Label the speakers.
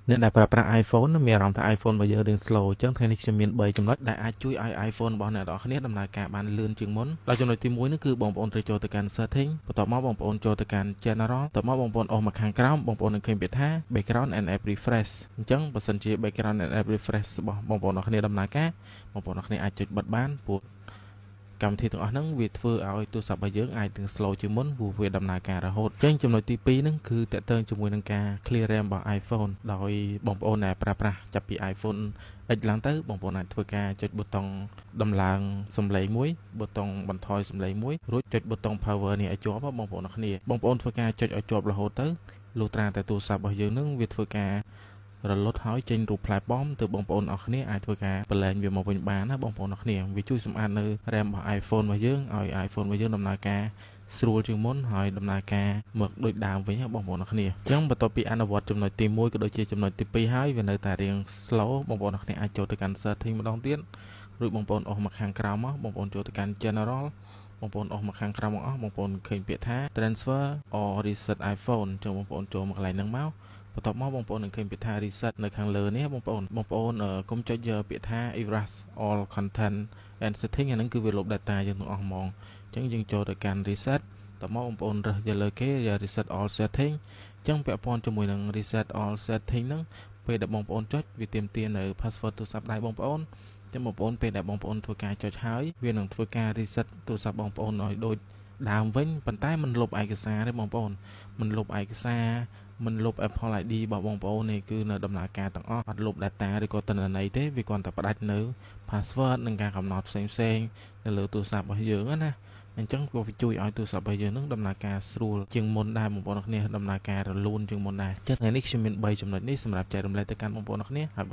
Speaker 1: អ្នកដែលប្រើប្រាស់ iPhone មានអារម្មណ៍ថា iPhone របស់យើងរៀង slow អញ្ចឹងថ្ងៃនេះខ្ញុំមាន3ចំណុចដែលអាចជួយឲ្យ iPhone របស់អ្នកនរគ្នាដំណើរការបានលឿនជាងមុនដោយចំណុចទី1នោះគឺបងប្អូនត្រូវចូលទៅកាន់ Setting បន្ទាប់មកបងប្អូនចូលទៅកាន់ General បន្ទាប់មកបងប្អូនអស់មកខាងក្រោមបងប្អូននឹងឃើញពាក្យថា Background and App Refresh អញ្ចឹងបើសិនជា Background and App Refresh របស់បងប្អូនគ្នាដំណើរការបងប្អូនគ្នាអាចចុចបិទបានព្រោះកម្មវិធីទាំងអស់ហ្នឹងវាធ្វើឲ្យទូរស័ព្ទរបស់យើងអាចនឹង slow ជាងមុនព្រោះវាដំណើរការរហូតអញ្ចឹងចំណុចទី2ហ្នឹងគឺតកតងជាមួយនឹងការ clear RAM របស់ iPhone ដោយបងប្អូនដែលប្រើប្រាស់ចាប់ពី iPhone X ឡើងទៅបងប្អូនអាចធ្វើការចុចប៊ូតុងដំឡើងសំឡេងមួយប៊ូតុងបន្ថយសំឡេងមួយរួចចុចប៊ូតុង power នេះឲ្យជាប់បងប្អូនគ្នាបងប្អូនធ្វើការចុចឲ្យជាប់រហូតទៅលុះត្រាតែទូរស័ព្ទរបស់យើងនឹងវាធ្វើការរលត់ហើយចេញរូបផ្លែប៉ោមទៅបងប្អូនអរគ្នាអាចធ្វើការបលែងវាមកវិញបានណាបងប្អូនអរគ្នាវាជួយសម្អាតនៅ RAM របស់ iPhone របស់យើងឲ្យ iPhone របស់យើងដំណើរការស្រួលជាងមុនហើយដំណើរការមកដូចដើមវិញបងប្អូនអរគ្នាអញ្ចឹងបន្ទាប់ពីអនុវត្តចំណុចទី1ក៏ដូចជាចំណុចទី2ហើយវានៅតែរៀង slow បងប្អូនអរគ្នាអាចចូលទៅកាន់ setting ម្ដងទៀតរួចបងប្អូនអស់មកខាងក្រោមមកបងប្អូនចូលទៅកាន់ general បងប្អូនអស់មកខាងក្រោមមកអស់បងប្អូនឃើញពាក្យថា transfer or reset iPhone អញ្ចឹងបងប្អូនចូលមកកន្លែងហ្នឹងមកបន្ទាប់មកបងប្អូននឹងឃើញពាក្យថា reset នៅខាងលើនេះបងប្អូនកុំចុចពាក្យថា erase all content and setting អាហ្នឹងគឺវាលុប data យើងទាំងអស់ហ្មងអញ្ចឹងយើងចូលទៅកាន់ reset តមកបងប្អូនរើសយកលើគេ reset all setting អញ្ចឹងពាក់ព័ន្ធជាមួយនឹង reset all setting ហ្នឹងពេលដែលបងប្អូនចុចវាទាមទារនៅ password ទូរស័ព្ទដៃបងប្អូនចឹងបងប្អូនពេលដែលបងប្អូនធ្វើការចុចហើយវានឹងធ្វើការ reset ទូរស័ព្ទបងប្អូនឲ្យដូចដើមវិញប៉ុន្តែមិនលុបឯកសារទេបងប្អូនមិនលុបឯកសារមិនលុប Apple ID របស់បងប្អូននេះគឺនៅដំណើរការទាំងអស់អត់លុប data ឬក៏ទិន្នន័យទេវាគ្រាន់តែផ្ដាច់នៅ password និងការកំណត់ផ្សេងៗនៅលើទូរស័ព្ទរបស់យើងណាអញ្ចឹងវាជួយឲ្យទូរស័ព្ទរបស់យើងនឹងដំណើរការស្រួលជាងមុនដែរបងប្អូនគ្នាដំណើរការរលូនជាងមុនដែរចឹងថ្ងៃនេះខ្ញុំមាន3ចំណុចនេះសម្រាប់ចែករំលែកទៅកាន់បងប្អូនគ្នាហើយ